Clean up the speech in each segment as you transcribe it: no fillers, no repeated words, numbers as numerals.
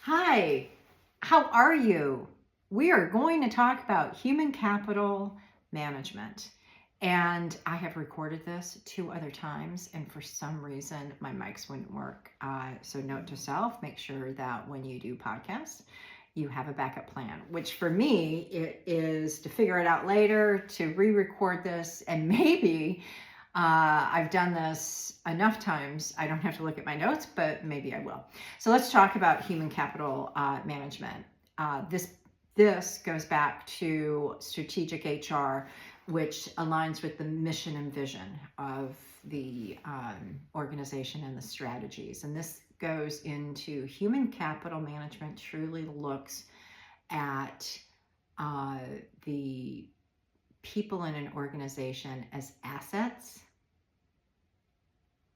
Hi, how are you? We are going to talk about human capital management. And I have recorded this 2 other times, and for some reason, my mics wouldn't work. So, note to self, make sure that when you do podcasts, you have a backup plan, which for me, it is to figure it out later, to re record this, and maybe I've done this enough times. I don't have to look at my notes, but maybe I will. So let's talk about human capital management. This goes back to strategic HR, which aligns with the mission and vision of the organization and the strategies. And this goes into human capital management. Truly looks at the people in an organization as assets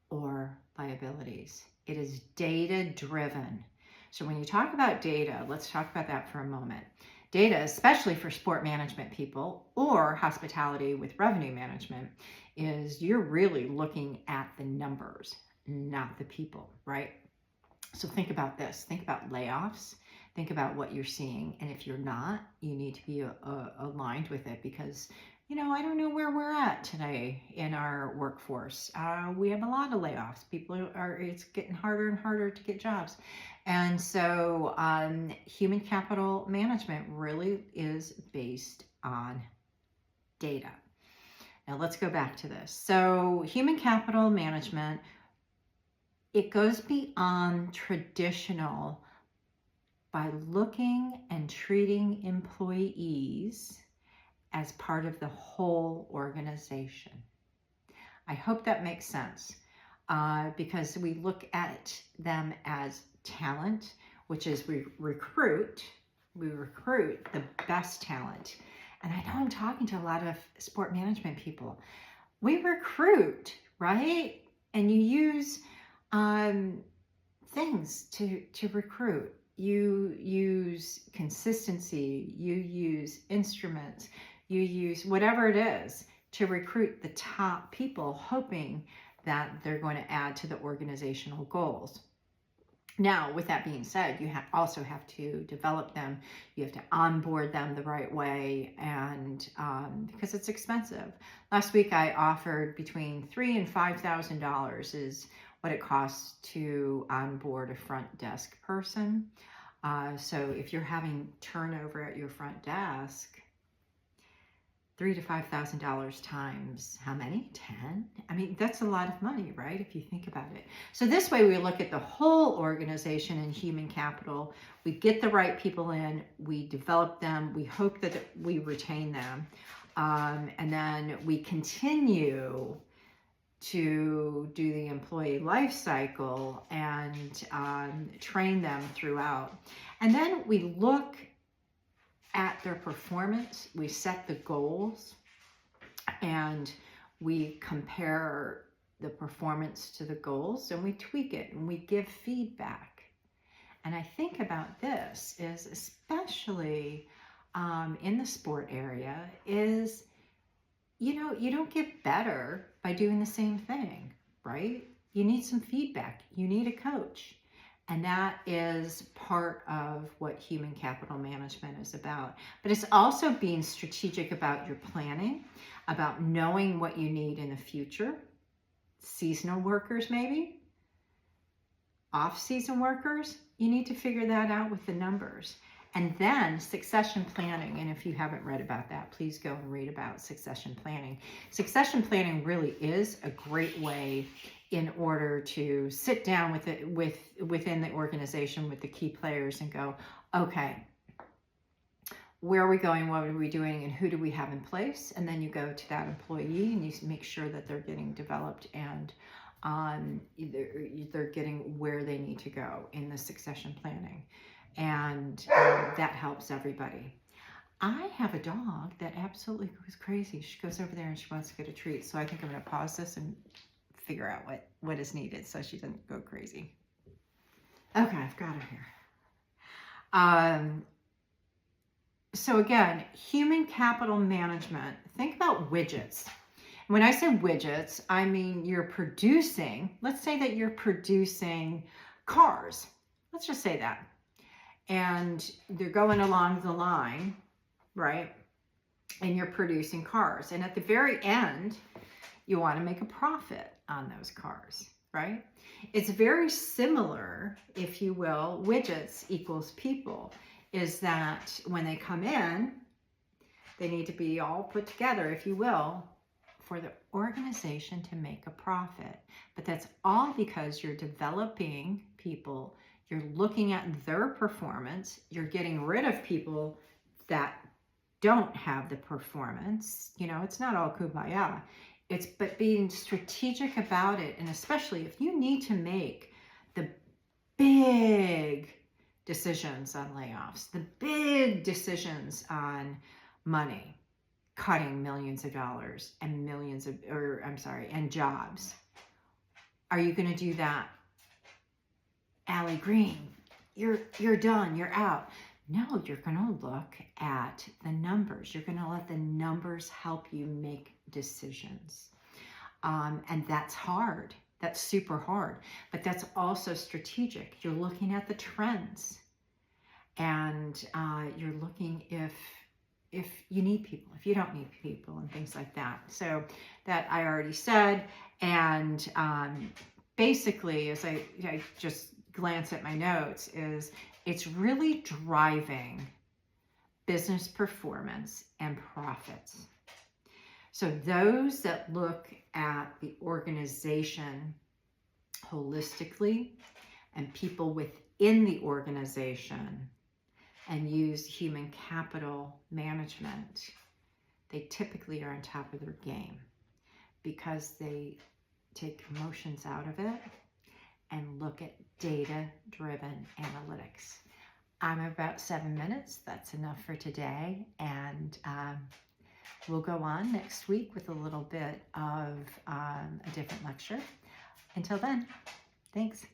or liabilities. It is data driven. So when you talk about data, let's talk about that for a moment. Data, especially for sport management people or hospitality with revenue management, is you're really looking at the numbers, not the people, right? So think about this. Think about layoffs. Think about what you're seeing. And if you're not, you need to be aligned with it because, I don't know where we're at today in our workforce. We have a lot of layoffs. It's getting harder and harder to get jobs. And so human capital management really is based on data. Now let's go back to this. So human capital management, it goes beyond traditional by looking and treating employees as part of the whole organization. I hope that makes sense because we look at them as talent, which is we recruit the best talent. And I know I'm talking to a lot of sport management people. We recruit, right? And you use things to recruit. You use consistency, you use instruments, you use whatever it is to recruit the top people, hoping that they're going to add to the organizational goals. Now, with that being said, you also have to develop them. You have to onboard them the right way, and because it's expensive. Last week, I offered between $3,000 and $5,000 is what it costs to onboard a front desk person. So if you're having turnover at your front desk, $3,000 to $5,000 times how many? 10? I mean, that's a lot of money, right? If you think about it. So this way we look at the whole organization and human capital. We get the right people in, we develop them, we hope that we retain them. And then we continue to do the employee life cycle and train them throughout. And then we look at their performance, we set the goals, and we compare the performance to the goals, and we tweak it, and we give feedback. And I think about this is especially in the sport area is, you don't get better by doing the same thing, right? You need some feedback. You need a coach. And that is part of what human capital management is about. But it's also being strategic about your planning, about knowing what you need in the future. Seasonal workers, maybe. Off-season workers, you need to figure that out with the numbers. And then succession planning. And if you haven't read about that, please go and read about succession planning. Succession planning really is a great way in order to sit down within the organization with the key players and go, okay, where are we going? What are we doing? And who do we have in place? And then you go to that employee and you make sure that they're getting developed and they're getting where they need to go in the succession planning. And that helps everybody. I have a dog that absolutely goes crazy. She goes over there and she wants to get a treat. So I think I'm going to pause this and figure out what is needed so she doesn't go crazy. Okay, I've got her here. So again, human capital management. Think about widgets. When I say widgets, I mean you're producing, let's say that you're producing cars. Let's just say that. and they're going along the line, right? And you're producing cars. And at the very end, you want to make a profit on those cars, right? It's very similar, if you will, widgets equals people, is that when they come in, they need to be all put together, if you will, for the organization to make a profit. But that's all because you're developing people, you're looking at their performance, you're getting rid of people that don't have the performance. You know, it's not all kumbaya. It's but being strategic about it, and especially if you need to make the big decisions on layoffs, the big decisions on money, cutting millions of dollars and millions of, and jobs. Are you going to do that? Allie Green, you're done, you're out. No, you're going to look at the numbers. You're going to let the numbers help you make decisions. And that's hard. That's super hard. But that's also strategic. You're looking at the trends. And you're looking if you need people, if you don't need people, and things like that. So that I already said. And basically, as I just glance at my notes, is it's really driving business performance and profits. So those that look at the organization holistically and people within the organization and use human capital management, they typically are on top of their game because they take emotions out of it and look at data-driven analytics. I'm about 7 minutes. That's enough for today. And we'll go on next week with a little bit of a different lecture. Until then, thanks.